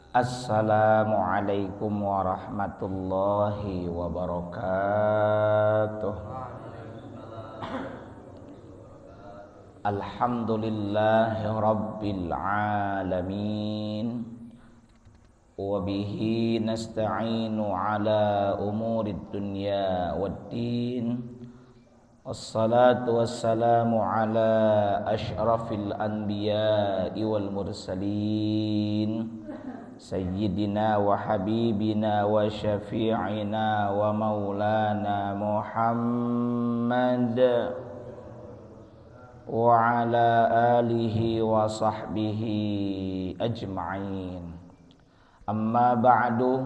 Assalamualaikum warahmatullahi wabarakatuh. Alhamdulillahi rabbil alamin. Wabihi nasta'inu ala umurid dunya waddin. Wassalatu wassalamu ala ashrafil anbiya'i wal mursalin, Sayyidina wa habibina wa syafi'ina wa maulana Muhammad wa ala alihi wa sahbihi ajma'in. Amma ba'du,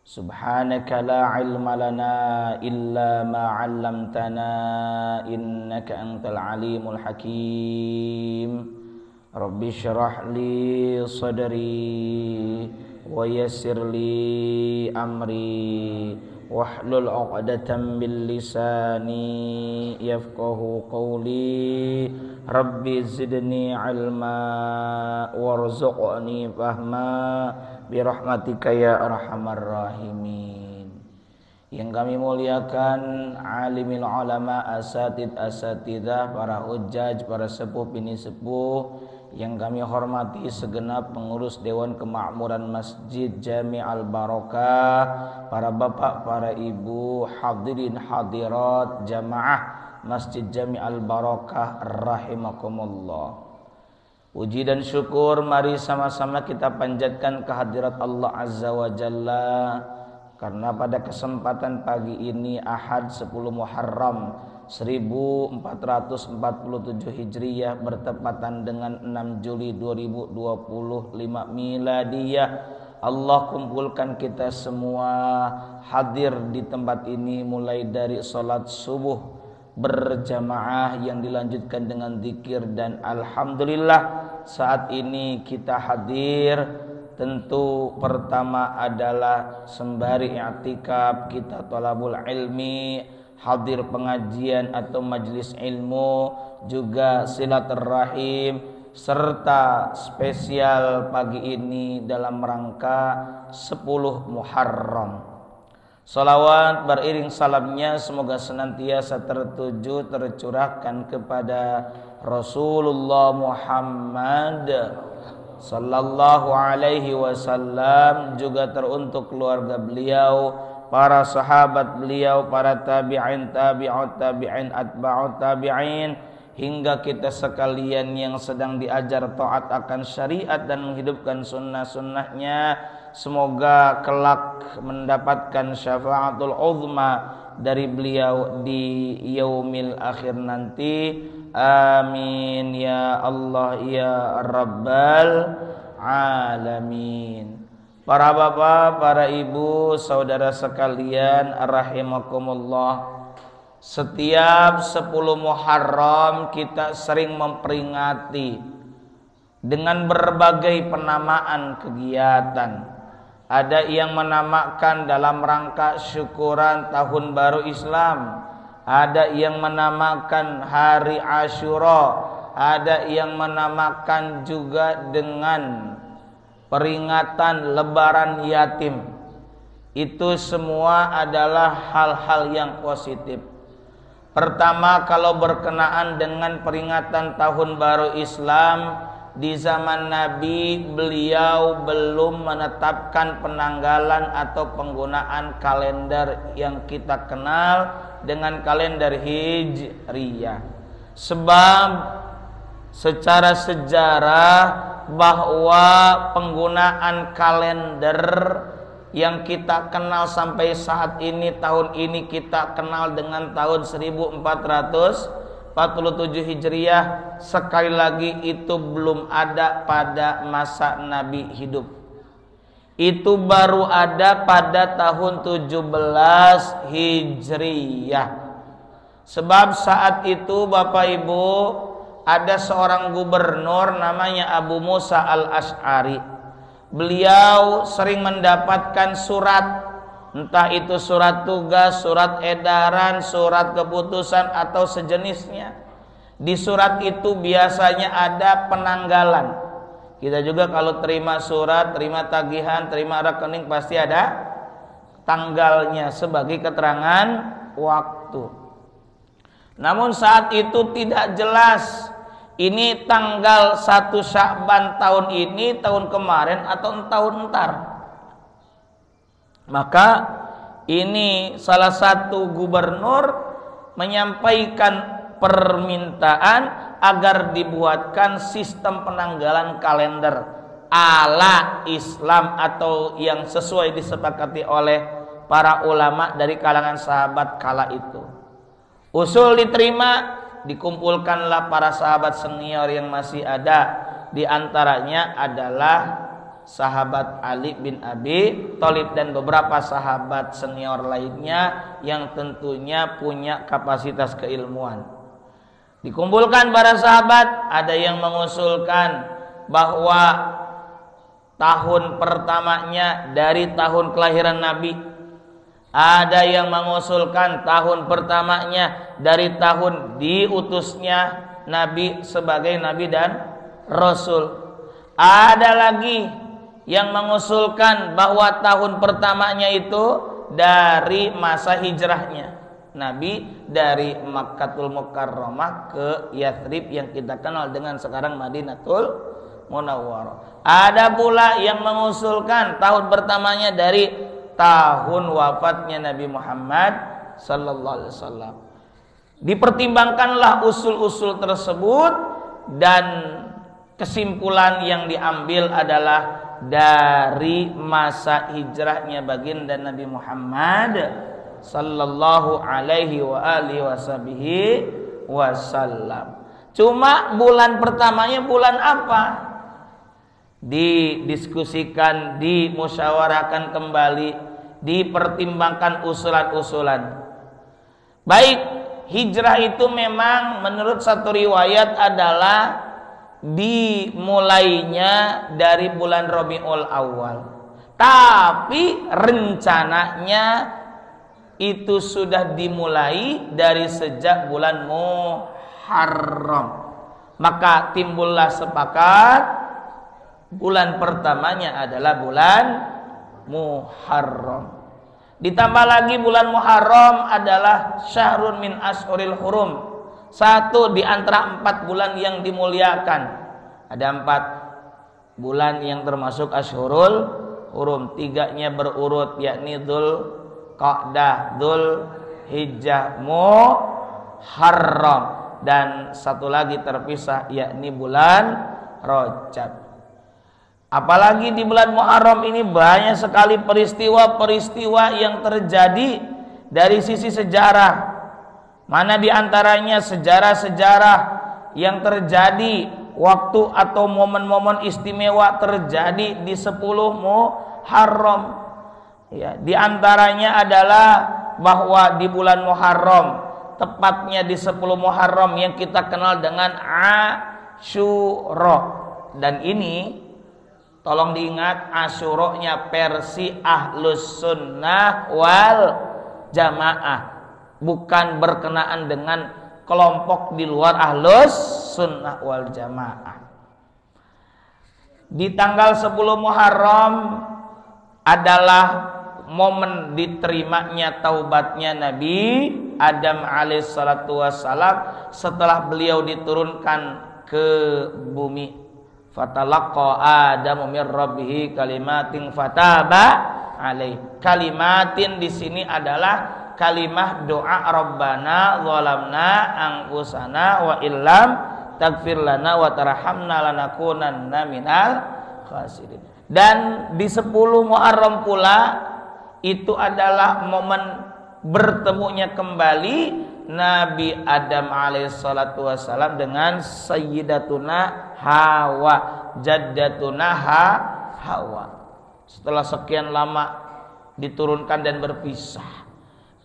subhanaka la ilma lana illa ma 'allamtana innaka antal alimul hakim. Rabbi syrah li sadri wa yassir li amri wahlul 'uqdatam bil lisani yafqahu qawli. Rabbi zidni ilma warzuqni fahma birahmatika ya arhamar rahimin. Yang kami muliakan alimil ulama, asatidah, para hujjaj, para sepuh bini sepuh, yang kami hormati segenap pengurus Dewan Kemakmuran Masjid Jami' Al-Barakah, para bapak, para ibu, hadirin hadirat jamaah Masjid Jami' Al-Barakah rahimakumullah. Puji dan syukur mari sama-sama kita panjatkan kehadirat Allah Azza wa Jalla, karena pada kesempatan pagi ini Ahad 10 Muharram 1447 Hijriyah bertepatan dengan 6 Juli 2025 Miladiyah, Allah kumpulkan kita semua hadir di tempat ini mulai dari salat subuh berjamaah yang dilanjutkan dengan zikir, dan alhamdulillah saat ini kita hadir. Tentu pertama adalah sembari i'tikaf kita thalabul ilmi, hadir pengajian atau majelis ilmu, juga silaturahim, serta spesial pagi ini dalam rangka 10 Muharram. Salawat beriring salamnya semoga senantiasa tertuju tercurahkan kepada Rasulullah Muhammad sallallahu alaihi wasallam, juga teruntuk keluarga beliau, para sahabat beliau, para tabi'in, tabi'ut tabi'in, atba'ut tabi'in, hingga kita sekalian yang sedang diajar taat akan syariat dan menghidupkan sunnah-sunnahnya. Semoga kelak mendapatkan syafaatul uzma dari beliau di yaumil akhir nanti. Amin ya Allah ya Rabbal alamin. Para bapak, para ibu, saudara sekalian rahimakumullah, setiap 10 Muharram kita sering memperingati dengan berbagai penamaan kegiatan. Ada yang menamakan dalam rangka syukuran tahun baru Islam, ada yang menamakan hari Asyura, ada yang menamakan juga dengan peringatan lebaran yatim. Itu semua adalah hal-hal yang positif. Pertama, kalau berkenaan dengan peringatan tahun baru Islam, di zaman Nabi beliau belum menetapkan penanggalan atau penggunaan kalender yang kita kenal dengan kalender Hijriyah. Sebab secara sejarah bahwa penggunaan kalender yang kita kenal sampai saat ini, tahun ini kita kenal dengan tahun 1447 Hijriah, sekali lagi itu belum ada pada masa Nabi hidup. Itu baru ada pada tahun 17 Hijriyah. Sebab saat itu Bapak Ibu, ada seorang gubernur namanya Abu Musa al-Ash'ari. Beliau sering mendapatkan surat, entah itu surat tugas, surat edaran, surat keputusan atau sejenisnya. Di surat itu biasanya ada penanggalan. Kita juga kalau terima surat, terima tagihan, terima rekening pasti ada tanggalnya sebagai keterangan waktu. Namun saat itu tidak jelas ini tanggal 1 Sya'ban tahun ini, tahun kemarin atau tahun entar. Maka ini salah satu gubernur menyampaikan permintaan agar dibuatkan sistem penanggalan kalender ala Islam atau yang sesuai disepakati oleh para ulama dari kalangan sahabat kala itu. Usul diterima, dikumpulkanlah para sahabat senior yang masih ada. Di antaranya adalah sahabat Ali bin Abi Thalib dan beberapa sahabat senior lainnya yang tentunya punya kapasitas keilmuan. Dikumpulkan para sahabat, ada yang mengusulkan bahwa tahun pertamanya dari tahun kelahiran Nabi. Ada yang mengusulkan tahun pertamanya dari tahun diutusnya Nabi sebagai Nabi dan Rasul. Ada lagi yang mengusulkan bahwa tahun pertamanya itu dari masa hijrahnya Nabi dari Makkatul Mukarramah ke Yathrib yang kita kenal dengan sekarang Madinatul Munawwarah. Ada pula yang mengusulkan tahun pertamanya dari tahun wafatnya Nabi Muhammad sallallahu alaihi wasallam. Dipertimbangkanlah usul-usul tersebut dan kesimpulan yang diambil adalah dari masa hijrahnya baginda Nabi Muhammad sallallahu alaihi wa alihi wasallam. Cuma bulan pertamanya bulan apa? Didiskusikan, dimusyawarahkan kembali, dipertimbangkan usulan-usulan. Baik, hijrah itu memang menurut satu riwayat adalah dimulainya dari bulan Rabiul Awal. Tapi rencananya itu sudah dimulai dari sejak bulan Muharram. Maka timbullah sepakat bulan pertamanya adalah bulan Muharram. Ditambah lagi bulan Muharram adalah syahrun min ashuril hurum, satu di antara 4 bulan yang dimuliakan. Ada 4 bulan yang termasuk ashurul hurum, 3-nya berurut yakni Dzul Qa'dah, Dzul Hijjah, Muharram, dan satu lagi terpisah yakni bulan Rajab. Apalagi di bulan Muharram ini banyak sekali peristiwa-peristiwa yang terjadi dari sisi sejarah. Mana di antaranya sejarah-sejarah yang terjadi waktu atau momen-momen istimewa terjadi di 10 Muharram. Ya, di antaranya adalah bahwa di bulan Muharram, tepatnya di 10 Muharram yang kita kenal dengan Asyura. Dan ini tolong diingat, Asyura-nya versi Ahlus Sunnah wal Jamaah, bukan berkenaan dengan kelompok di luar Ahlus Sunnah wal Jamaah. Di tanggal 10 Muharram adalah momen diterimanya taubatnya Nabi Adam alaihissalatu wassalam setelah beliau diturunkan ke bumi. Fatalaqqa Adamu min rabbih kalimatin fataba alaih. Kalimatin di sini adalah kalimah doa Rabbana zalamna anfusana wa illam taghfir lana wa tarhamna lanakunanna minal khasirin. Dan di 10 Muharram pula itu adalah momen bertemunya kembali Nabi Adam alaihissalatu wassalam dengan Sayyidatuna Hawa, Jaddatuna Hawa. Setelah sekian lama diturunkan dan berpisah.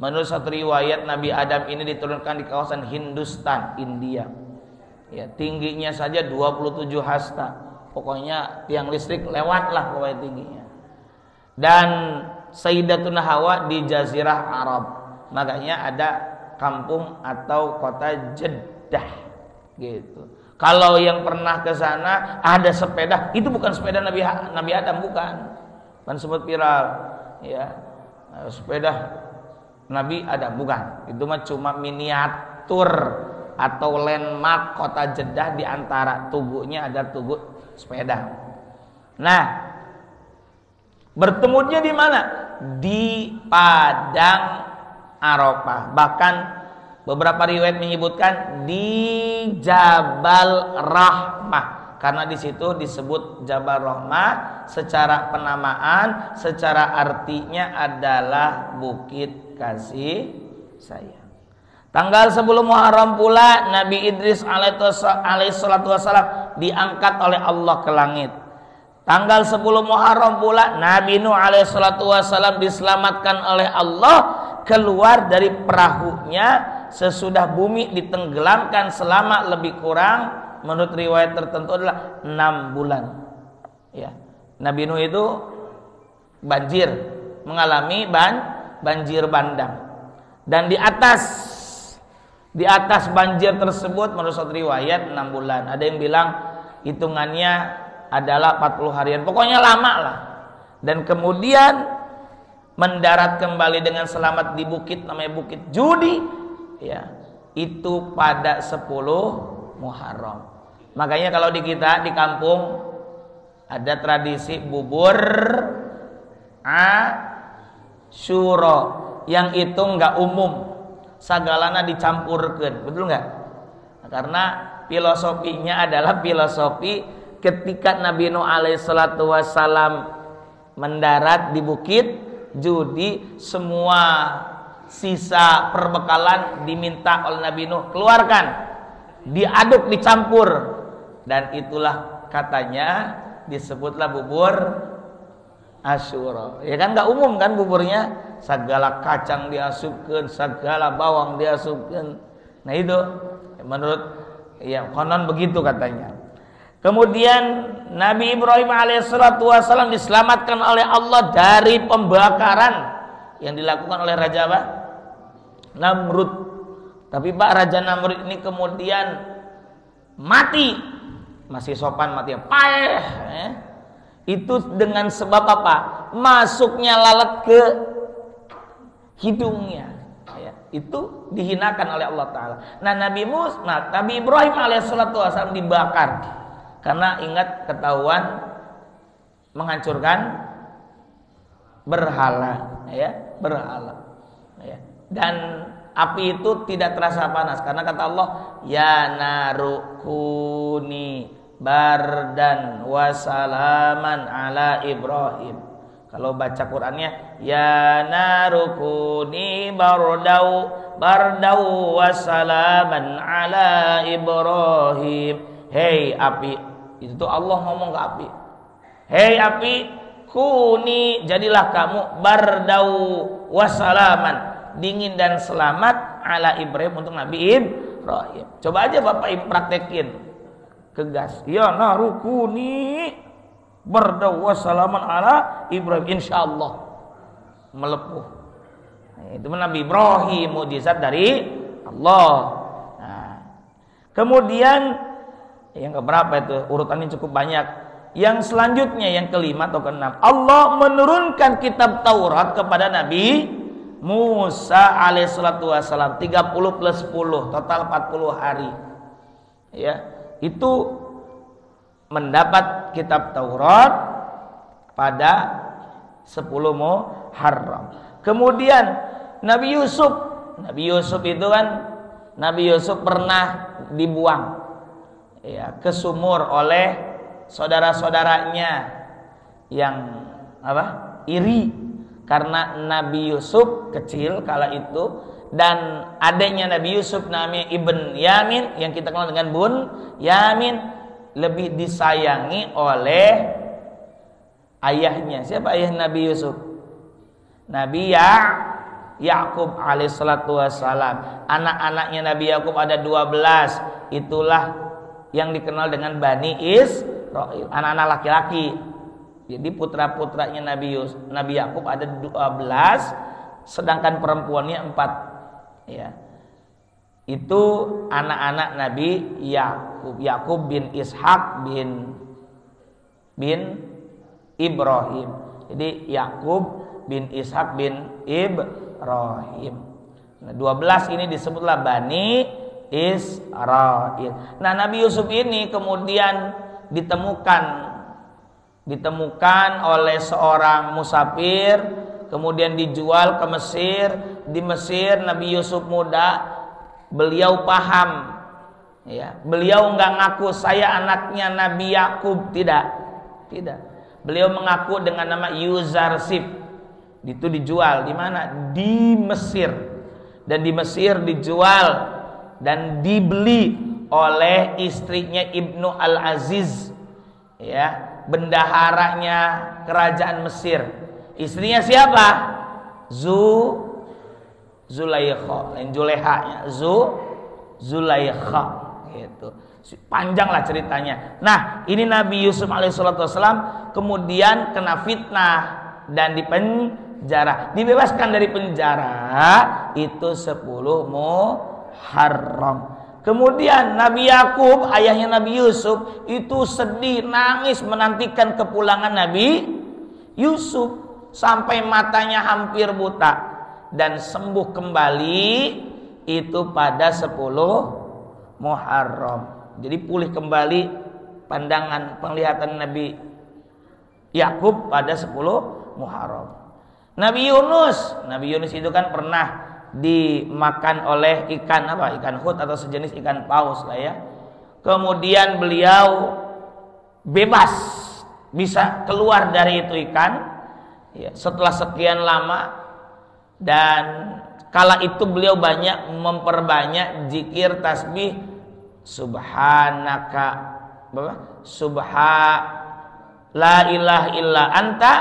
Menurut satu riwayat Nabi Adam ini diturunkan di kawasan Hindustan, India. Ya, tingginya saja 27 hasta. Pokoknya tiang listrik lewatlah pokoknya tingginya. Dan Sayyidatuna Hawa di Jazirah Arab. Makanya ada kampung atau kota Jeddah. Gitu. Kalau yang pernah ke sana ada sepeda, itu bukan sepeda Nabi Adam, bukan sempat viral, ya, sepeda Nabi Adam, bukan. Itu mah cuma miniatur atau landmark kota Jeddah, di antara tugunya ada tugu sepeda. Nah, bertemunya di mana? Di Padang Arafah. Bahkan beberapa riwayat menyebutkan di Jabal Rahmah, karena di situ disebut Jabal Rahmah. Secara penamaan, secara artinya adalah bukit kasih sayang. Tanggal 10 Muharram pula Nabi Idris alaihissalatu wassalam diangkat oleh Allah ke langit. Tanggal 10 Muharram pula Nabi Nuh alaihissalatu wassalam diselamatkan oleh Allah keluar dari perahunya sesudah bumi ditenggelamkan selama lebih kurang, menurut riwayat tertentu adalah 6 bulan. Ya, Nabi Nuh itu banjir, mengalami banjir bandang, dan di atas banjir tersebut menurut suatu riwayat 6 bulan. Ada yang bilang hitungannya adalah 40 harian, pokoknya lama lah. Dan kemudian mendarat kembali dengan selamat di bukit namanya Bukit Judi, ya, itu pada 10 Muharram. Makanya kalau di kita di kampung ada tradisi bubur Asyura, yang itu nggak umum, sagalana dicampurkan, betul nggak? Karena filosofinya adalah filosofi ketika Nabi Nuh alaihissalatu wassalam mendarat di Bukit Judi, semua sisa perbekalan diminta oleh Nabi Nuh keluarkan, diaduk, dicampur, dan itulah katanya disebutlah bubur Asyura. Ya kan nggak umum kan buburnya, segala kacang diasupkan, segala bawang diasupkan. Nah itu menurut ya konon begitu katanya. Kemudian Nabi Ibrahim alaihissalatu wassalam diselamatkan oleh Allah dari pembakaran yang dilakukan oleh Raja apa? Namrud. Tapi Pak, Raja Namrud ini kemudian mati, masih sopan mati, itu dengan sebab apa? Masuknya lalat ke hidungnya, ya. Itu dihinakan oleh Allah Ta'ala. Nah Nabi Ibrahim alaihissalatu wassalam dibakar karena ingat ketahuan menghancurkan berhala, ya, berhala, ya. Dan api itu tidak terasa panas karena kata Allah, ya narukuni bardan wasalaman ala Ibrahim. Kalau baca Qur'annya, ya narukuni bardau wasalaman ala Ibrahim. Hei api, itu tuh Allah ngomong ke api, hei api, kuni, jadilah kamu bardau wasalaman, dingin dan selamat ala Ibrahim, untuk Nabi Ibrahim. Coba aja Bapak Ibu praktekin ke gas, ya narukuni bardau wasalaman ala Ibrahim, insyaallah melepuh. Nah, itu Nabi Ibrahim, mukjizat dari Allah. Nah, kemudian yang keberapa itu, urutannya cukup banyak. Yang selanjutnya, yang kelima atau keenam, Allah menurunkan kitab Taurat kepada Nabi Musa alaihissalatu wassalam, 30 plus 10, total 40 hari. Ya, itu mendapat kitab Taurat pada 10 Muharram. Kemudian Nabi Yusuf itu kan, Nabi Yusuf pernah dibuang, ya, ke sumur oleh saudara-saudaranya yang apa? Iri karena Nabi Yusuf kecil kala itu, dan adiknya Nabi Yusuf namanya Ibn Yamin yang kita kenal dengan Bun Yamin lebih disayangi oleh ayahnya. Siapa ayah Nabi Yusuf? Nabi Yakub alaihissalatu wassalam. Anak-anaknya Nabi Yakub ada 12. Itulah yang dikenal dengan Bani Israil, anak-anak laki-laki. Jadi putra-putranya Nabi Yakub ada 12, sedangkan perempuannya 4. Ya. Itu anak-anak Nabi Yakub. Yakub bin Ishak bin Ibrahim. Jadi Yakub bin Ishak bin Ibrahim. Nah, 12 ini disebutlah Bani Israil. Nah, Nabi Yusuf ini kemudian ditemukan oleh seorang musafir, kemudian dijual ke Mesir. Di Mesir Nabi Yusuf muda, beliau paham, ya, beliau enggak ngaku saya anaknya Nabi Yakub, tidak. Beliau mengaku dengan nama Yuzarsif. Itu dijual di mana? Di Mesir. Dan di Mesir dijual dan dibeli oleh istrinya Ibnu Al-Aziz, ya, bendaharanya kerajaan Mesir. Istrinya siapa? Zulaikha, lain Julehanya, Zulaikha, gitu. Panjang lah ceritanya. Nah, ini Nabi Yusuf alaihissalam kemudian kena fitnah dan dipenjara, dibebaskan dari penjara itu 10 Muharram. Kemudian Nabi Yakub, ayahnya Nabi Yusuf, itu sedih, nangis menantikan kepulangan Nabi Yusuf sampai matanya hampir buta dan sembuh kembali itu pada 10 Muharram. Jadi pulih kembali pandangan penglihatan Nabi Yakub pada 10 Muharram. Nabi Yunus itu kan pernah dimakan oleh ikan apa? Ikan hut atau sejenis ikan paus lah ya. Kemudian beliau bebas, bisa keluar dari itu ikan, ya, setelah sekian lama. Dan kala itu beliau banyak memperbanyak zikir tasbih subhanaka, la ilaha illa anta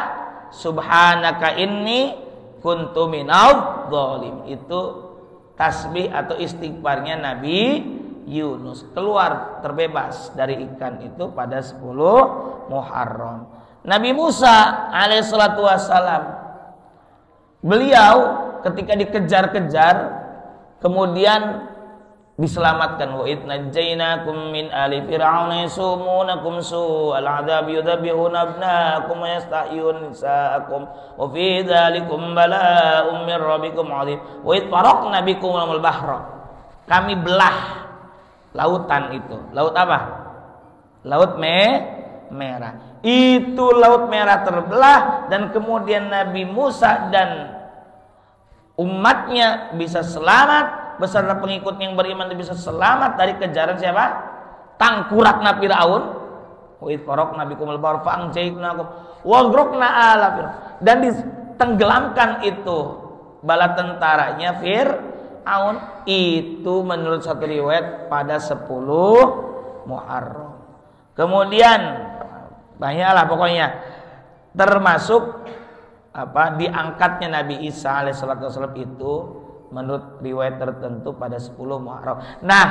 subhanaka inni kuntu minadh dhalim. Itu tasbih atau istighfarnya Nabi Yunus, keluar terbebas dari ikan itu pada 10 Muharram. Nabi Musa alaihissalatu wassalam, beliau ketika dikejar-kejar kemudian diselamatkan. Wa idnajainakum min ali fir'auna yasumunakum su'al adzab yudabihuna abnaakum wa yastahyun nisaakum wa fi dzalikum bala'un min rabbikum 'adzim. Wa id faraqna bikum al-bahra. Kami belah lautan itu. Laut apa? Laut merah. Itu laut merah terbelah dan kemudian Nabi Musa dan umatnya bisa selamat, beserta pengikut yang beriman bisa selamat dari kejaran siapa? Tangkuratna Firaun. Wa id faraqna bikumul bahra fa'anjaynakum wa aghraqna ala Fir'aun. Dan ditenggelamkan itu bala tentaranya Fir'aun. Itu menurut satu riwayat pada 10 Muharram. Kemudian banyaklah pokoknya, termasuk diangkatnya Nabi Isa alaihissalam itu menurut riwayat tertentu pada 10 Muharram. Nah,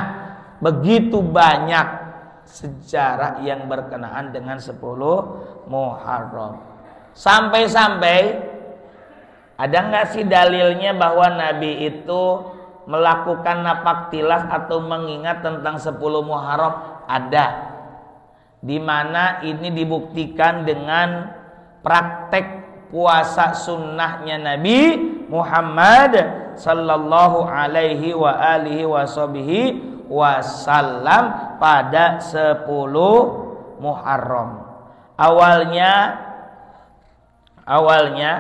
begitu banyak sejarah yang berkenaan dengan 10 Muharram. Sampai-sampai ada nggak sih dalilnya bahwa Nabi itu melakukan napak tilas atau mengingat tentang 10 Muharram? Ada. Di mana ini dibuktikan dengan praktek puasa sunnahnya Nabi Muhammad sallallahu alaihi wa alihi wasallam pada 10 Muharram. Awalnya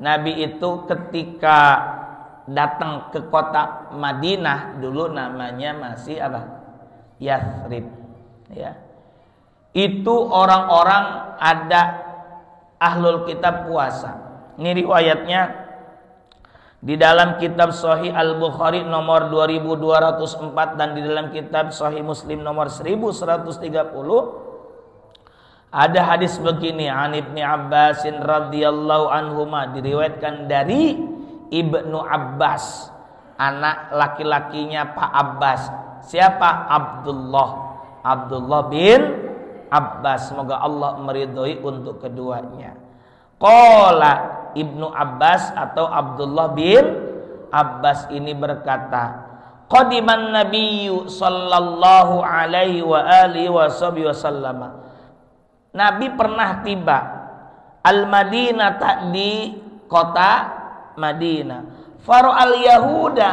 Nabi itu ketika datang ke kota Madinah, dulu namanya masih apa? Yathrib, ya. Itu orang-orang ada ahlul kitab puasa. Ini riwayatnya di dalam kitab Sahih Al-Bukhari nomor 2204 dan di dalam kitab Sahih Muslim nomor 1130 ada hadis begini, an Ibnu Abbasin radhiyallahu anhuma, diriwayatkan dari Ibnu Abbas, anak laki-lakinya Pak Abbas. Siapa? Abdullah bin Abbas, semoga Allah meridhoi untuk keduanya. Qala Ibnu Abbas atau Abdullah bin Abbas ini berkata, qadiman nabiyyu sallallahu alaihi wa alihi wasallam. Nabi pernah tiba al-Madinah di kota Madinah. Fara'al Yahuda,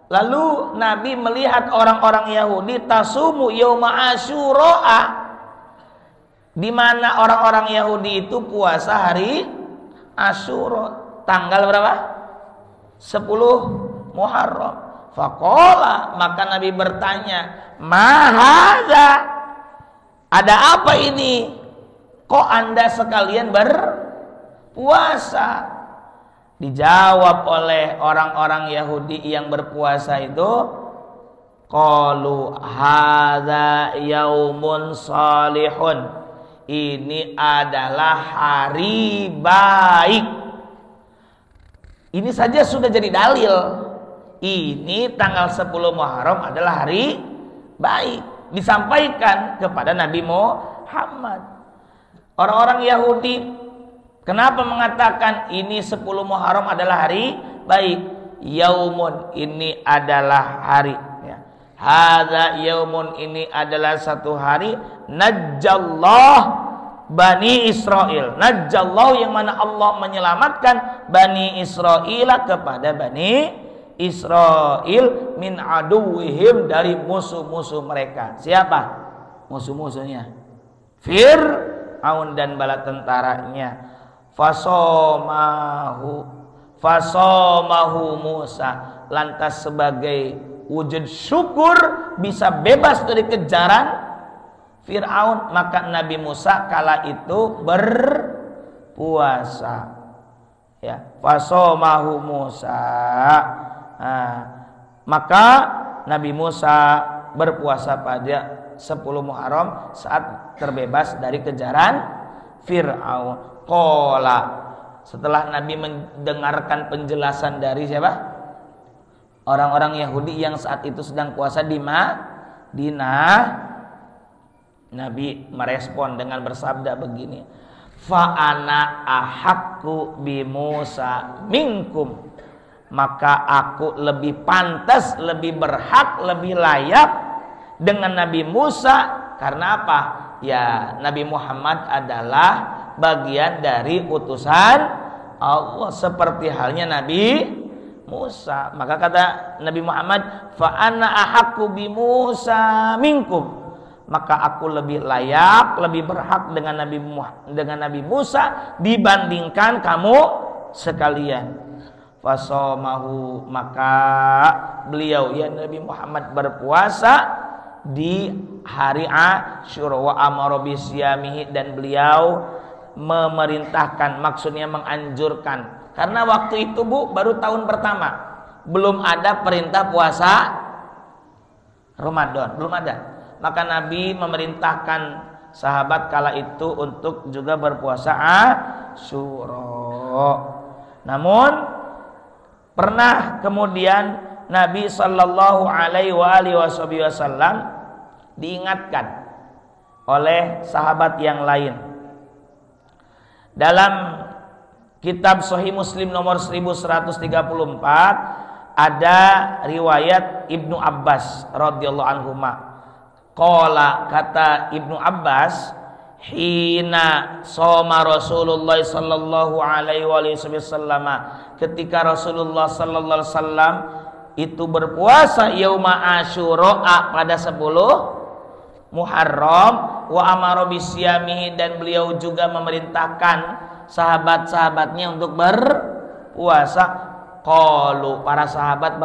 lalu Nabi melihat orang-orang Yahudi tasumu yauma Asyura, di mana orang-orang Yahudi itu puasa hari Asyura, tanggal berapa? 10 Muharram. Faqala, maka Nabi bertanya, "Ma hadza?" Ada apa ini? Kok Anda sekalian berpuasa? Dijawab oleh orang-orang Yahudi yang berpuasa itu, qalu hadza yaumun salihun. Ini adalah hari baik. Ini saja sudah jadi dalil. Ini tanggal 10 Muharram adalah hari baik. Disampaikan kepada Nabi Muhammad. Orang-orang Yahudi kenapa mengatakan ini 10 Muharram adalah hari baik? Yaumun, ini adalah hari, ya. Hadza yaumun, ini adalah satu hari najjallah Bani Israel. Najjallah yang mana Allah menyelamatkan Bani Israel kepada Bani Israel min aduwihim, dari musuh-musuh mereka. Siapa musuh-musuhnya? Fir'aun dan bala tentaranya. Fasomahu Musa, lantas sebagai wujud syukur bisa bebas dari kejaran Fir'aun, maka Nabi Musa kala itu berpuasa, ya. Fasomahu Musa. Maka Nabi Musa berpuasa pada 10 Muharram saat terbebas dari kejaran Fir'aun. Qala, setelah Nabi mendengarkan penjelasan dari siapa? Orang-orang Yahudi yang saat itu sedang puasa di Madinah, Nabi merespon dengan bersabda begini, fa ana ahaqqu bi Musa minkum, maka aku lebih pantas, lebih berhak, lebih layak dengan Nabi Musa. Karena apa? Ya, Nabi Muhammad adalah bagian dari utusan Allah, seperti halnya Nabi Musa. Maka kata Nabi Muhammad, fa ana ahaqqu bi Musa minkum, maka aku lebih layak, lebih berhak dengan Nabi Musa dibandingkan kamu sekalian. Fasomahu, maka beliau, ya Nabi Muhammad, berpuasa di hari Asyura. Wa amara bisyamihi, dan beliau memerintahkan, maksudnya menganjurkan, karena waktu itu baru tahun pertama, belum ada perintah puasa Ramadan, belum ada. Maka Nabi memerintahkan sahabat kala itu untuk juga berpuasa Asyura. Namun pernah kemudian Nabi Sallallahu Alaihi Wasallam diingatkan oleh sahabat yang lain. Dalam kitab Sahih Muslim nomor 1134 ada riwayat Ibnu Abbas radhiyallahu anhuma. Qala, kata Ibnu Abbas, hina soma Rasulullah sallallahu alaihi wasallam, ketika Rasulullah sallallahu alaihi wasallam itu berpuasa yauma Asyura pada 10 Muharram, wa amara bisyamihi, dan beliau juga memerintahkan sahabat-sahabatnya untuk berpuasa. Qalu, para sahabat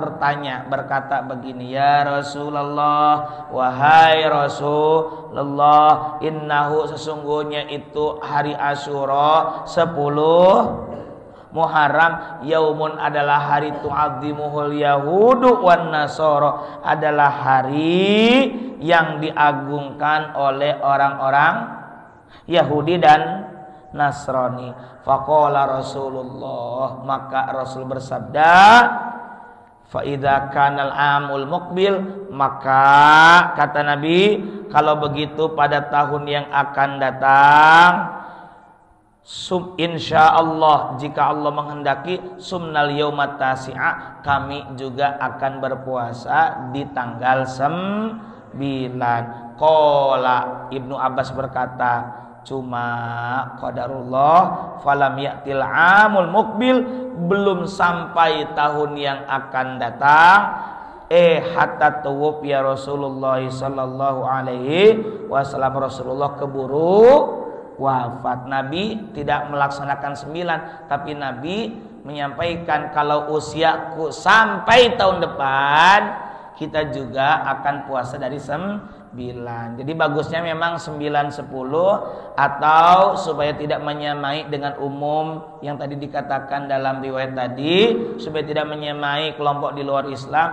berkata begini, ya Rasulullah, wahai Rasulullah, innahu, sesungguhnya itu hari Asyura 10 Muharram, yaumun, adalah hari tu'azzimuhul yahudu wan nasara, adalah hari yang diagungkan oleh orang-orang Yahudi dan Nasrani. Faqala Rasulullah, maka Rasul bersabda, fa idza kanal amul muqbil, maka kata Nabi, kalau begitu pada tahun yang akan datang, Insya Allah jika Allah menghendaki sumnal yaumat tasi'a, kami juga akan berpuasa di tanggal 9. Qala Ibnu Abbas berkata, cuma qadarullah falam ya'til amul muqbil, belum sampai tahun yang akan datang hatta tuwuf ya Rasulullah sallallahu alaihi wasallam, Rasulullah keburu wafat. Nabi tidak melaksanakan 9, tapi Nabi menyampaikan kalau usiaku sampai tahun depan kita juga akan puasa dari 9. Jadi bagusnya memang 9-10, atau supaya tidak menyamai dengan umum yang tadi dikatakan dalam riwayat tadi, supaya tidak menyamai kelompok di luar Islam,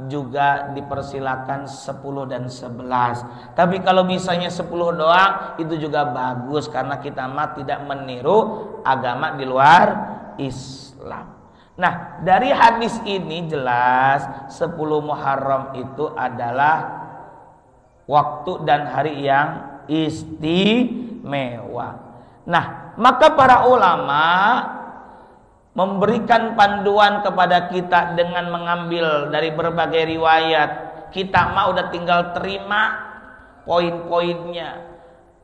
juga dipersilakan 10 dan 11. Tapi kalau misalnya 10 doang itu juga bagus, karena kita mah tidak meniru agama di luar Islam. Nah, dari hadis ini jelas 10 Muharram itu adalah waktu dan hari yang istimewa. Nah, maka para ulama memberikan panduan kepada kita dengan mengambil dari berbagai riwayat. Kita mah udah tinggal terima poin-poinnya.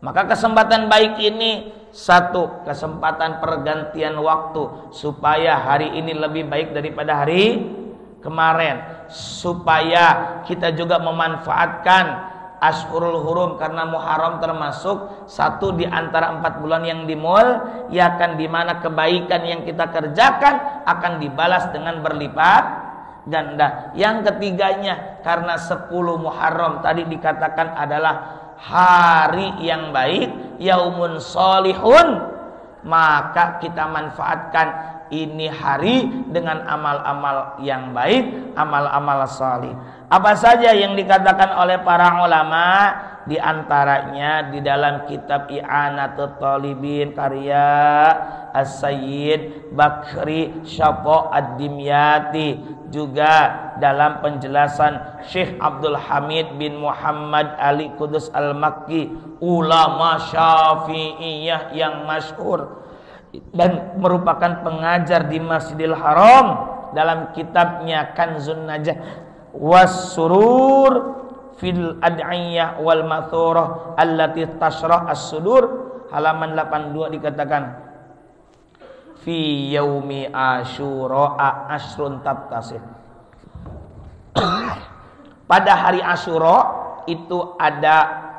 Maka kesempatan baik ini, satu, kesempatan pergantian waktu supaya hari ini lebih baik daripada hari kemarin, supaya kita juga memanfaatkan Ashurul Hurum, karena Muharram termasuk satu di antara 4 bulan yang dimuliakan, di mana kebaikan yang kita kerjakan akan dibalas dengan berlipat ganda. Yang ketiganya, karena 10 Muharram tadi dikatakan adalah hari yang baik, yaumun solihun, maka kita manfaatkan ini hari dengan amal-amal yang baik, amal-amal salih. Apa saja yang dikatakan oleh para ulama, di antaranya di dalam kitab I'anatut Talibin karya As-Sayyid Bakri Syafa Ad-Dimyati, juga dalam penjelasan Syekh Abdul Hamid bin Muhammad Ali Kudus Al-Makki, ulama Syafi'iyah yang masyhur dan merupakan pengajar di Masjidil Haram, dalam kitabnya Kanzun Najah was surur fil ad'iyah wal mathurah allati tashrah as-sudur, halaman 82 dikatakan fi yaumi asyura asrun tabtasih. Pada hari Asyura itu ada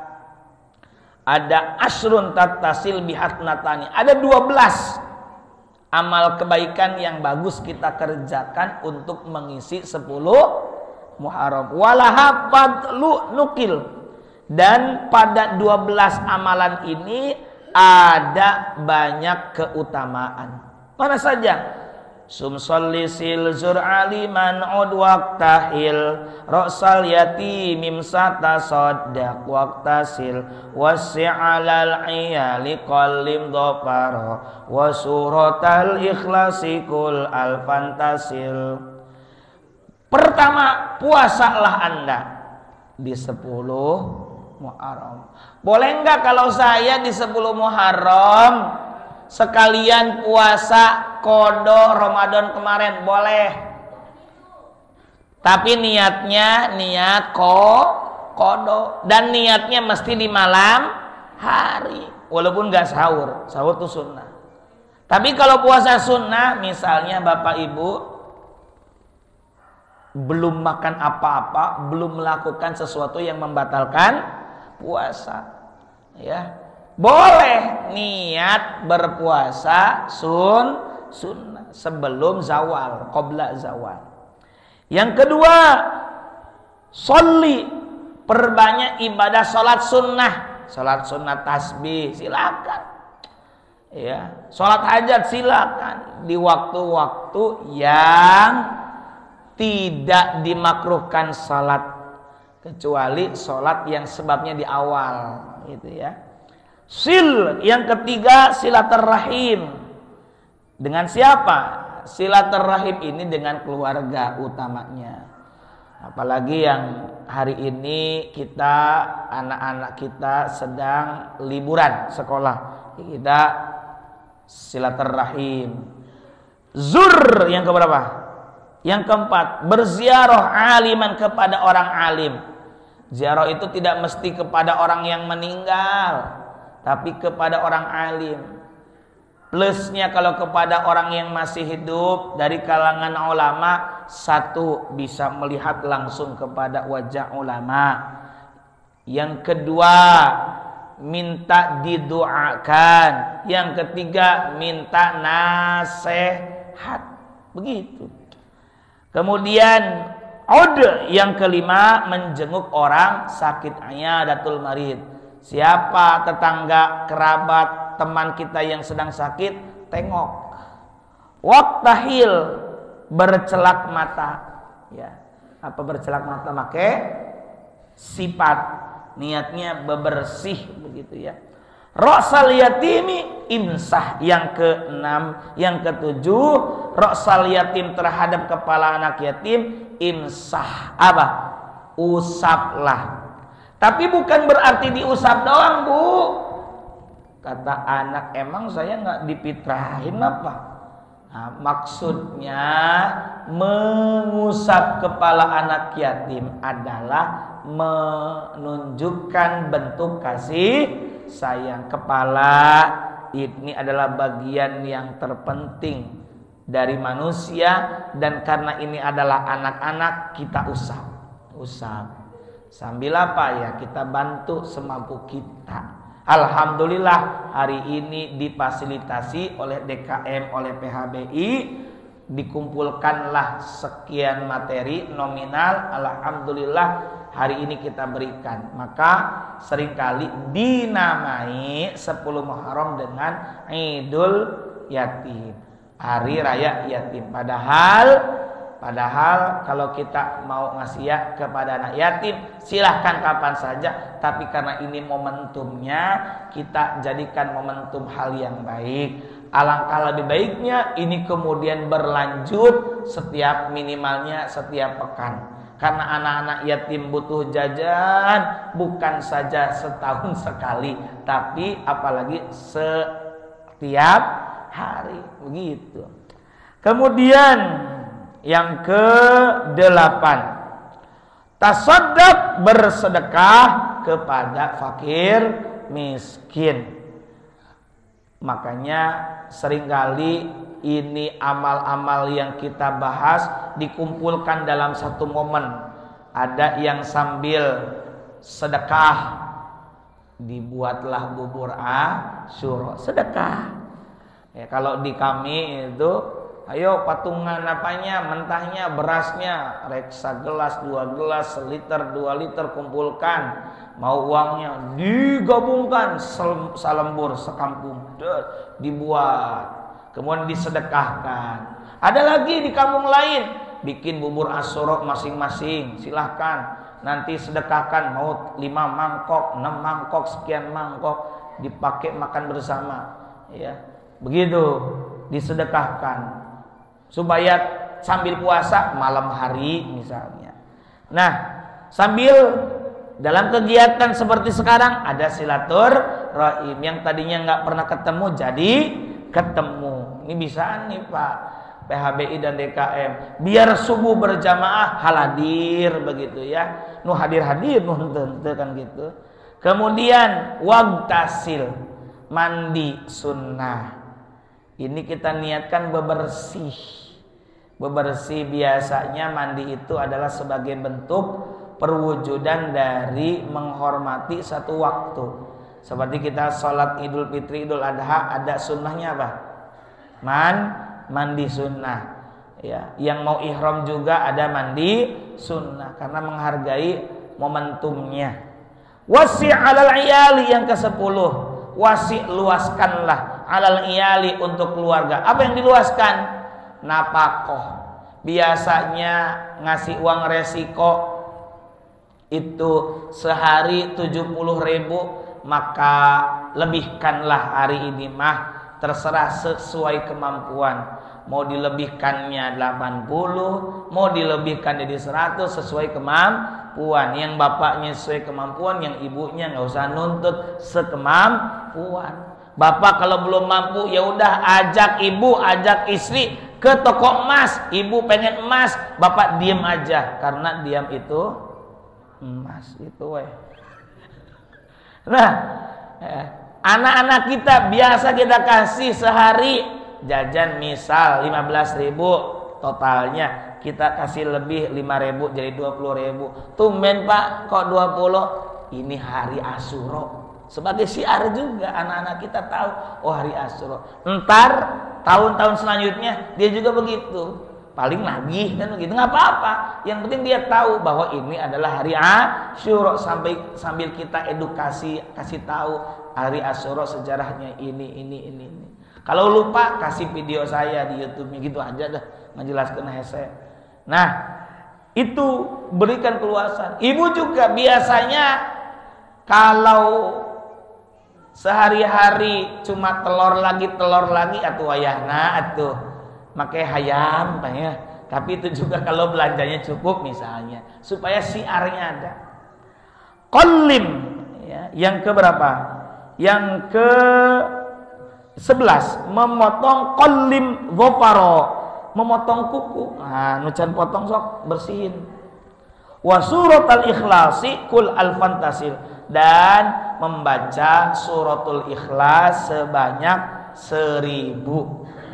asrun tattasil bihatnatani, ada 12 amal kebaikan yang bagus kita kerjakan untuk mengisi 10 Muharram. Walaha fadlu nukil, dan pada 12 amalan ini ada banyak keutamaan. Mana saja? Sumsollisil zur'ali man ud waqtahil ra'sal yatimim satasaddaq waqtasil wasi'alal iyali qallim dhafara wa suratal ikhlasi kul alfantasil. Pertama, puasalah Anda di 10 Muharram. Boleh enggak kalau saya di 10 Muharram sekalian puasa qada Ramadan kemarin? Boleh. Tapi niatnya niat qada, dan niatnya mesti di malam hari, walaupun enggak sahur. Sahur itu sunnah. Tapi kalau puasa sunnah, misalnya Bapak Ibu belum makan apa-apa, belum melakukan sesuatu yang membatalkan puasa, ya, boleh niat berpuasa sunnah sebelum zawal, qabla zawal. Yang kedua, sholli, perbanyak ibadah salat sunnah tasbih silakan, ya, salat hajat silakan di waktu-waktu yang tidak dimakruhkan salat, kecuali salat yang sebabnya di awal, gitu ya. Yang ketiga, silaturrahim. Dengan siapa? Silaturrahim ini dengan keluarga utamanya. Apalagi yang hari ini kita, anak-anak kita sedang liburan sekolah, kita silaturahim. Zur yang keberapa? Yang keempat, berziarah aliman kepada orang alim. Ziarah itu tidak mesti kepada orang yang meninggal, tapi kepada orang alim. Plusnya kalau kepada orang yang masih hidup dari kalangan ulama, satu, bisa melihat langsung kepada wajah ulama. Yang kedua, minta didoakan. Yang ketiga, minta nasihat. Begitu. Kemudian yang kelima, menjenguk orang sakit, ayadatul marid. Siapa tetangga, kerabat, teman kita yang sedang sakit, tengok. Waktahil, bercelak mata. Ya, apa bercelak mata? Make sifat, niatnya bebersih begitu ya. Ra'sal yatimi imsah. Yang keenam, yang ketujuh, ra'sal yatim, terhadap kepala anak yatim, imsah. Apa? Usaplah. Tapi bukan berarti diusap doang, Bu. Kata anak, emang saya nggak dipitrahin apa? Nah, maksudnya mengusap kepala anak yatim adalah menunjukkan bentuk kasih sayang. Kepala ini adalah bagian yang terpenting dari manusia, dan karena ini adalah anak-anak, kita usap. Sambil apa ya? Kita bantu semampu kita. Alhamdulillah hari ini difasilitasi oleh DKM, oleh PHBI, dikumpulkanlah sekian materi nominal. Alhamdulillah hari ini kita berikan. Maka seringkali dinamai 10 Muharram dengan Idul Yatim, hari raya yatim. Padahal kalau kita mau ngasih ya kepada anak yatim, silahkan kapan saja. Tapi karena ini momentumnya, kita jadikan momentum hal yang baik. Alangkah lebih baiknya ini kemudian berlanjut minimalnya setiap pekan. Karena anak-anak yatim butuh jajan, bukan saja setahun sekali, tapi apalagi setiap hari. Begitu. Kemudian yang ke-8, tasaddaq, bersedekah kepada fakir miskin. Makanya seringkali ini amal-amal yang kita bahas dikumpulkan dalam satu momen. Ada yang sambil sedekah, dibuatlah bubur asyura, sedekah. Ya, kalau di kami itu, ayo patungan apanya, mentahnya, berasnya, reksa gelas, 2 gelas, seliter, 2 liter kumpulkan. Mau uangnya digabungkan, salembur sekampung, dibuat, kemudian disedekahkan. Ada lagi di kampung lain, bikin bubur asyura masing-masing, silahkan. Nanti sedekahkan, mau 5 mangkok, 6 mangkok, sekian mangkok, dipakai makan bersama. Ya, begitu disedekahkan. Supaya sambil puasa malam hari misalnya. Nah, sambil dalam kegiatan seperti sekarang ada silaturahim, yang tadinya nggak pernah ketemu jadi ketemu. Ini bisa nih Pak PHBI dan DKM, biar subuh berjamaah haladir begitu ya. Nu hadir-hadir nu henteu kan gitu. Kemudian wagtasil, mandi sunnah. Ini kita niatkan bebersih. Bebersih biasanya mandi itu adalah sebagai bentuk perwujudan dari menghormati satu waktu. Seperti kita sholat Idul Fitri, Idul Adha, ada sunnahnya apa? Mandi sunnah. Ya, yang mau ihram juga ada mandi sunnah karena menghargai momentumnya. Wasi' alal iyali, yang ke-10. Wasi', luaskanlah, alal iyali, untuk keluarga. Apa yang diluaskan? Napakoh. Biasanya ngasih uang resiko itu sehari 70.000, maka lebihkanlah hari ini mah, terserah sesuai kemampuan. Mau dilebihkannya 80, mau dilebihkan jadi 100, sesuai kemampuan. Yang bapaknya sesuai kemampuan, yang ibunya nggak usah nuntut sekemampuan. Bapak kalau belum mampu ya udah ajak ibu, ajak istri ke toko emas. Ibu pengen emas, bapak diem aja karena diam itu emas itu weh. Nah, anak-anak kita biasa kita kasih sehari jajan misal 15.000 totalnya, kita kasih lebih 5.000 jadi 20.000. Tumben Pak kok 20? Ini hari Asyura. Sebagai syiar juga anak-anak kita tahu, oh hari Asyura. Entar tahun-tahun selanjutnya dia juga begitu. Paling lagi dan begitu, nggak apa-apa. Yang penting dia tahu bahwa ini adalah hari Asyura, sambil kita edukasi, kasih tahu hari Asyura sejarahnya ini. Kalau lupa kasih video saya di YouTube-nya gitu aja dah, ngejelaskan hese. Nah, itu berikan keluasan. Ibu juga biasanya kalau sehari-hari cuma telur lagi atuh wayahna atuh make hayam ya. Tapi itu juga kalau belanjanya cukup misalnya, supaya siarnya ada. Qallim ya, yang ke berapa? Yang ke 11, memotong qallim dhafaro, memotong kuku. Nah, nucan potong sok bersihin. Wa suratul ikhlasi kul alfantasil, dan membaca suratul ikhlas sebanyak 1000.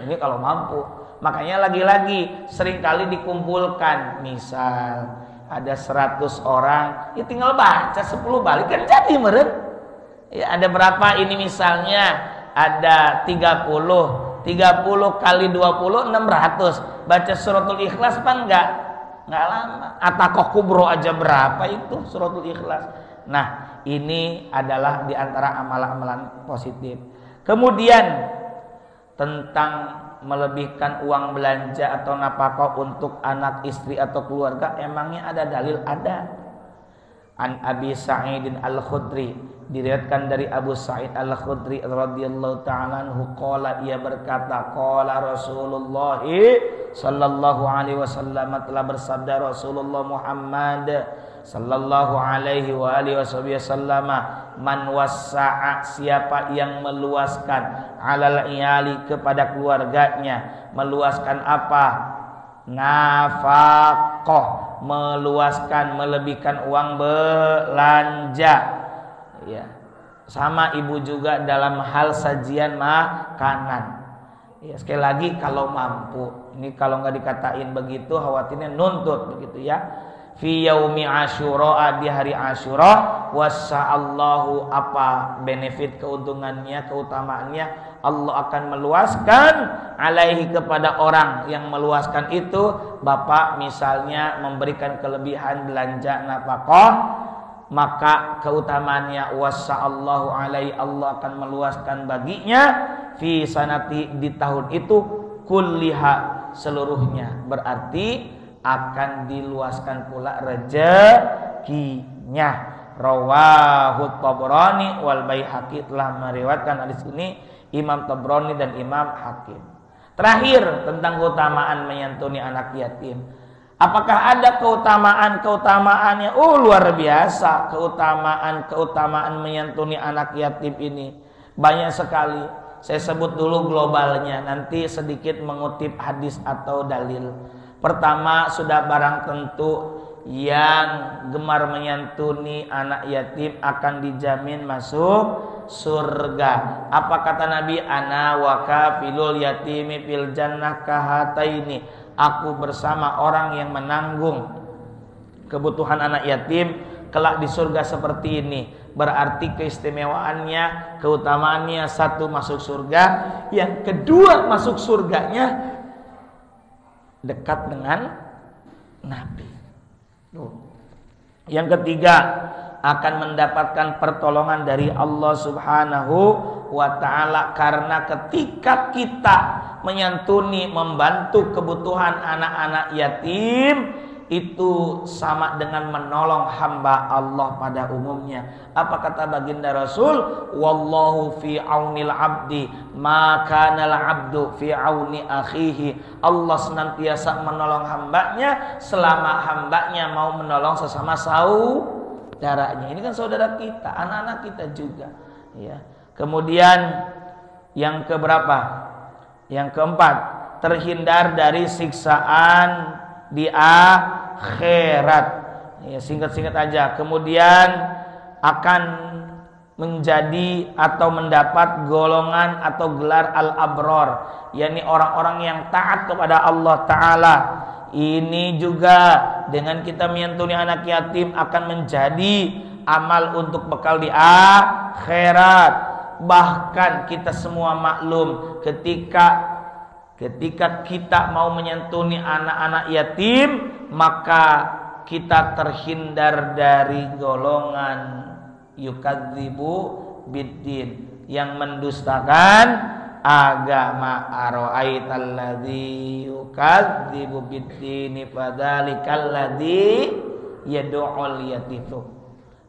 Ini kalau mampu. Makanya lagi-lagi seringkali dikumpulkan, misal ada 100 orang, ya tinggal baca 10 balik kan jadi meren. Ya, ada berapa ini misalnya ada 30 kali 20 600. Baca suratul ikhlas pan enggak lama. Atakoh kubro aja berapa itu suratul ikhlas. Nah, ini adalah diantara amalan-amalan positif. Kemudian tentang melebihkan uang belanja atau nafkah untuk anak, istri atau keluarga, emangnya ada dalil? Ada. An Abi Sa'id Al-Khudri, diriwayatkan dari Abu Sa'id Al-Khudri radhiyallahu ta'ala anhu, qala, ia berkata, qala Rasulullah sallallahu alaihi wasallam, telah bersabda Rasulullah Muhammad sallallahu alaihi wa alihi wasallam, man wassa'a, siapa yang meluaskan, alal iyali, kepada keluarganya. Meluaskan apa? Nafaqah, meluaskan, melebihkan uang belanja ya. Sama ibu juga dalam hal sajian makanan ya. Sekali lagi kalau mampu. Ini kalau nggak dikatain begitu khawatirnya nuntut begitu ya. Fi yaumi Asyura, di hari Asyura, wassa'allahu, apa benefit, keuntungannya, keutamaannya, Allah akan meluaskan alaihi, kepada orang yang meluaskan itu. Bapak misalnya memberikan kelebihan belanja nafkah, maka keutamaannya wassa'allahu alaihi, Allah akan meluaskan baginya, fi sanati, di tahun itu, kulliha, seluruhnya, berarti akan diluaskan pula rezekinya. Rawahu Tabrani wal Baihaqi, telah meriwayatkan hadis ini Imam Tabrani dan Imam Hakim. Terakhir tentang keutamaan menyantuni anak yatim. Apakah ada keutamaan-keutamaannya? Oh, luar biasa keutamaan menyantuni anak yatim ini. Banyak sekali. Saya sebut dulu globalnya, nanti sedikit mengutip hadis atau dalil. Pertama, sudah barang tentu yang gemar menyantuni anak yatim akan dijamin masuk surga. Apa kata Nabi? Ana wa kafilul yatimi fil jannah kahataini. Aku bersama orang yang menanggung kebutuhan anak yatim kelak di surga seperti ini. Berarti keistimewaannya, keutamaannya, satu masuk surga, yang kedua masuk surganya dekat dengan Nabi. Yang ketiga, akan mendapatkan pertolongan dari Allah Subhanahu wa ta'ala, karena ketika kita menyantuni, membantu kebutuhan anak-anak yatim, itu sama dengan menolong hamba Allah pada umumnya. Apa kata baginda Rasul? Wallahu fi aunil abdi ma kana al abdu fi auni akhihi. Allah senantiasa menolong hambanya selama hambanya mau menolong sesama saudaranya. Ini kan saudara kita, anak-anak kita juga ya. Kemudian Yang keberapa? Yang keempat, terhindar dari siksaan di akhirat. Ya, singkat-singkat aja. Kemudian akan menjadi atau mendapat golongan atau gelar al-abror, yakni orang-orang yang taat kepada Allah Ta'ala. Ini juga dengan kita menyantuni anak yatim akan menjadi amal untuk bekal di akhirat. Bahkan kita semua maklum ketika kita mau menyantuni anak-anak yatim, maka kita terhindar dari golongan yukadzibu biddin, yang mendustakan agama. Ara'aitalladzi yukadzibu biddin fadzalikal ladzi yad'ul yatim.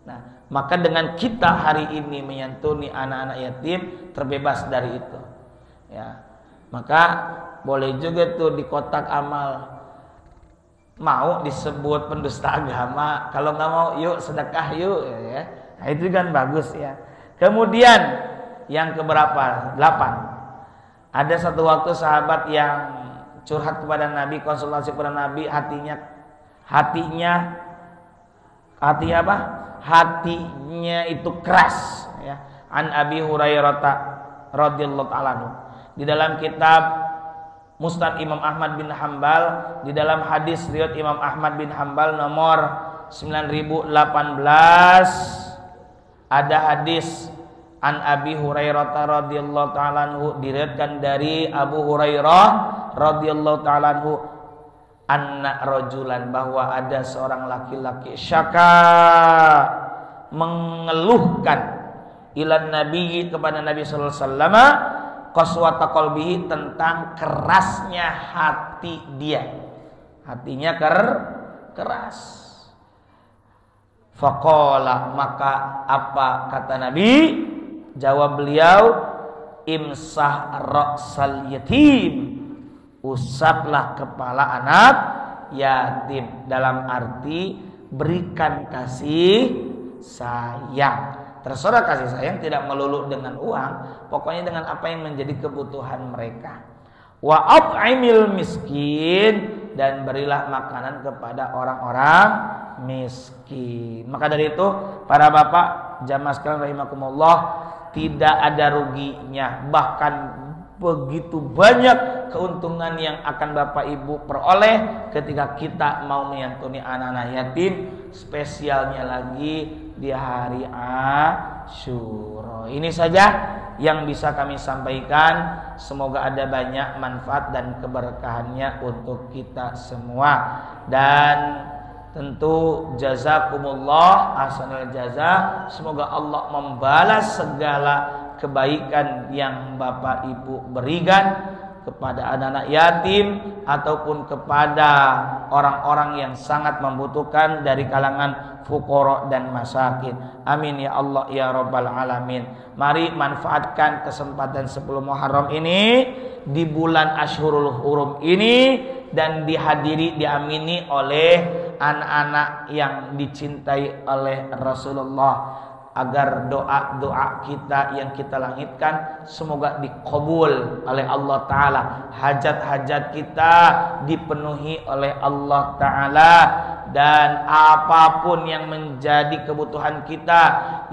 Nah, maka dengan kita hari ini menyantuni anak-anak yatim, terbebas dari itu. Ya. Maka boleh juga tuh di kotak amal, mau disebut pendusta agama, kalau nggak mau yuk sedekah yuk, ya. Nah, itu kan bagus ya. Kemudian yang keberapa? 8. Ada satu waktu sahabat yang curhat kepada Nabi, konsultasi kepada Nabi, hatinya itu keras ya. An Abi Hurairah radhiyallahu ta'ala anhu. Di dalam kitab Musnad Imam Ahmad bin Hambal, di dalam hadis riwayat Imam Ahmad bin Hambal nomor 9018, ada hadis An Abi Hurairah radhiyallahu ta'ala anhu, diriwayatkan dari Abu Hurairah radhiyallahu ta'ala anhu, anna rajulan, bahwa ada seorang laki-laki, syaka, mengeluhkan, ilan Nabi, kepada Nabi sallallahu alaihi wasallam, qaswata qalbihi, tentang kerasnya hati dia. Hatinya keras. Faqala, maka apa kata Nabi? Jawab beliau, imsah ra'sal yatim, usaplah kepala anak yatim. Dalam arti berikan kasih sayang. Terserah kasih sayang tidak melulu dengan uang, pokoknya dengan apa yang menjadi kebutuhan mereka. Wa at'imil miskin, dan berilah makanan kepada orang-orang miskin. Maka dari itu para bapak jamaah sekalian rahimakumullah, tidak ada ruginya, bahkan begitu banyak keuntungan yang akan bapak ibu peroleh ketika kita mau menyantuni anak-anak yatim, spesialnya lagi di hari Asyura. Ini saja yang bisa kami sampaikan. Semoga ada banyak manfaat dan keberkahannya untuk kita semua. Dan tentu jazakumullah ahsanul jaza. Semoga Allah membalas segala kebaikan yang bapak ibu berikan kepada anak-anak yatim ataupun kepada orang-orang yang sangat membutuhkan dari kalangan fuqara dan masakin. Amin ya Allah ya rabbal alamin. Mari manfaatkan kesempatan 10 Muharram ini, di bulan Ashhurul Hurum ini, dan dihadiri, diamini oleh anak-anak yang dicintai oleh Rasulullah, agar doa-doa kita yang kita langitkan semoga dikabul oleh Allah Ta'ala, hajat-hajat kita dipenuhi oleh Allah Ta'ala, dan apapun yang menjadi kebutuhan kita,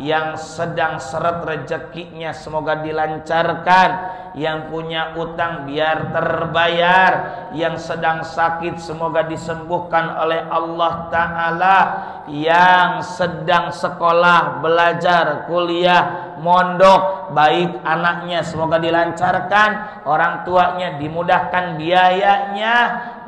yang sedang seret rezekinya semoga dilancarkan, yang punya utang biar terbayar, yang sedang sakit semoga disembuhkan oleh Allah Ta'ala, yang sedang sekolah, belajar, kuliah, mondok, baik anaknya semoga dilancarkan, orang tuanya dimudahkan biayanya,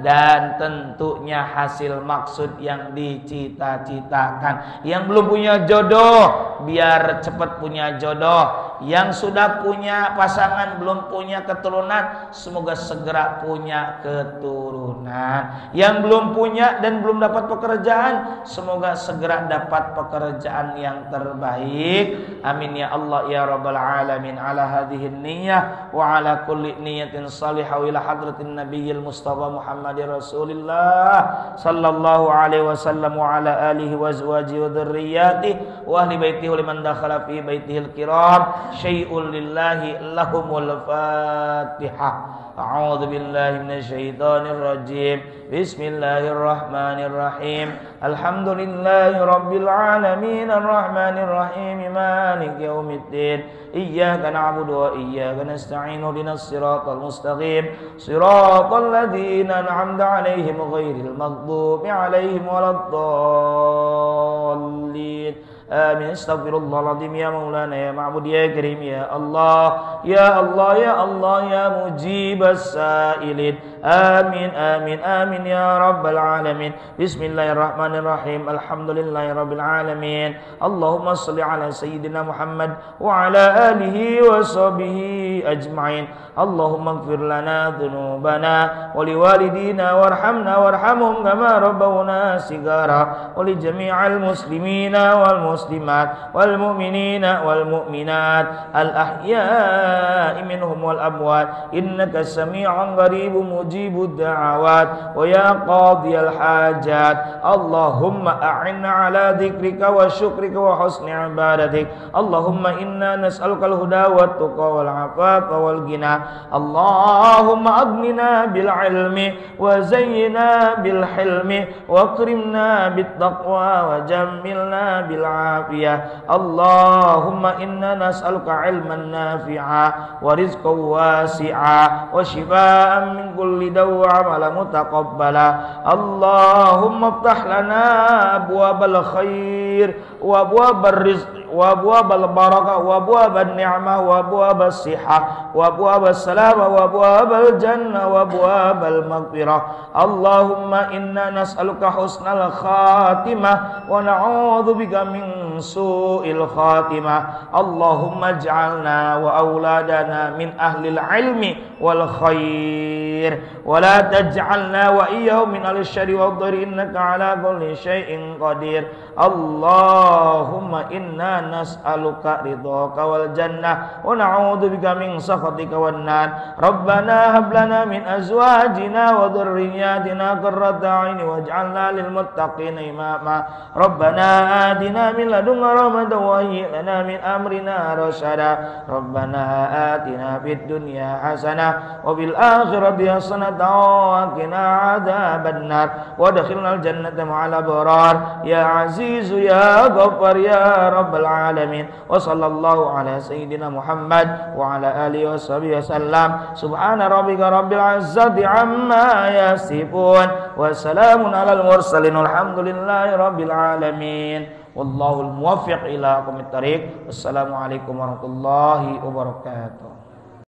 dan tentunya hasil maksud yang dicita-citakan. Yang belum punya jodoh biar cepat punya jodoh, yang sudah punya pasangan belum punya keturunan semoga segera punya keturunan, yang belum punya dan belum dapat pekerjaan semoga segera dapat pekerjaan yang terbaik. Amin ya Allah ya rabbal العالمين على هذه النية وعلى كل نية صالحة إلى حضرة النبي المصطفى محمد رسول الله صلى الله عليه وسلم وعلى آله وأزواجه وذرياته وأهل بيته ولمن دخل في بيته الكرام شيء لله لهم الفاتحة. أعوذ بالله من الشيطان الرجيم. بسم الله الرحمن الرحيم. الحمد لله رب العالمين الرحمن الرحيم مالك يوم الدين إياك نعبد وإياك نستعين اهدنا الصراط المستقيم صراط الذين أنعمت عليهم غير المغضوب عليهم ولا الضالين آمين. استغفر الله العظيم يا مولانا يا معبود يا كريم يا الله يا الله يا الله يا مجيب السائلين آمين آمين آمين يا رب العالمين. بسم الله الرحمن الرحيم. الحمد لله رب العالمين. اللهم صل على سيدنا محمد وعلى آله وصحبه أجمعين. اللهم اغفر لنا ذنوبنا ولوالدينا وارحمنا وارحمهم كما ربونا صغارا ولجميع المسلمين والمسلمات والمؤمنين والمؤمنات الأحياء منهم والأموات إنك سميع قريب مجيب الدعوات ويا قاضي الحاجات. اللهم أعنا على ذكرك وشكرك وحسن عبادتك. اللهم إنا نسألك الهدى والتقى والعفاف والغنى. اللهم أغننا بالعلم وزينا بالحلم واكرمنا بالتقوى وجملنا بالعافية. اللهم إنا نسألك علما نافعا ورزقا واسعا وشفاء من كل داء وعملا متقبلا. اللهم افتح لنا أبواب الخير وأبواب الرزق وأبواب البركة وأبواب النعمة وأبواب الصحة وأبواب السلامة وأبواب الجنة وأبواب المغفرة. اللهم إنا نسألك حسن الخاتمة ونعوذ بك من سوء الخاتمة. اللهم اجعلنا وأولادنا من أهل العلم والخير ولا تجعلنا وإياهم من أهل الشر والضر إنك على كل شيء قدير. اللهم إنا نسألك رضاك والجنة ونعوذ بك من سخطك والنار. ربنا هب لنا من أزواجنا وذرياتنا قرة أعين واجعلنا للمتقين إماما. ربنا آتنا من لدنك رحمة وهيئ لنا من أمرنا رشدا. ربنا آتنا في الدنيا حسنة وفي الآخرة حسنة وقنا عذاب النار وادخلنا الجنة مع الأبرار يا عزيز يا غفار يا رب العالمين. وصلى الله على سيدنا محمد وعلى آله وصحبه وسلم. سبحان ربك رب العزة عما يصفون وسلام على المرسلين والحمد لله رب العالمين. والله الموفق إلى أقوم الطريق. والسلام عليكم ورحمة الله وبركاته.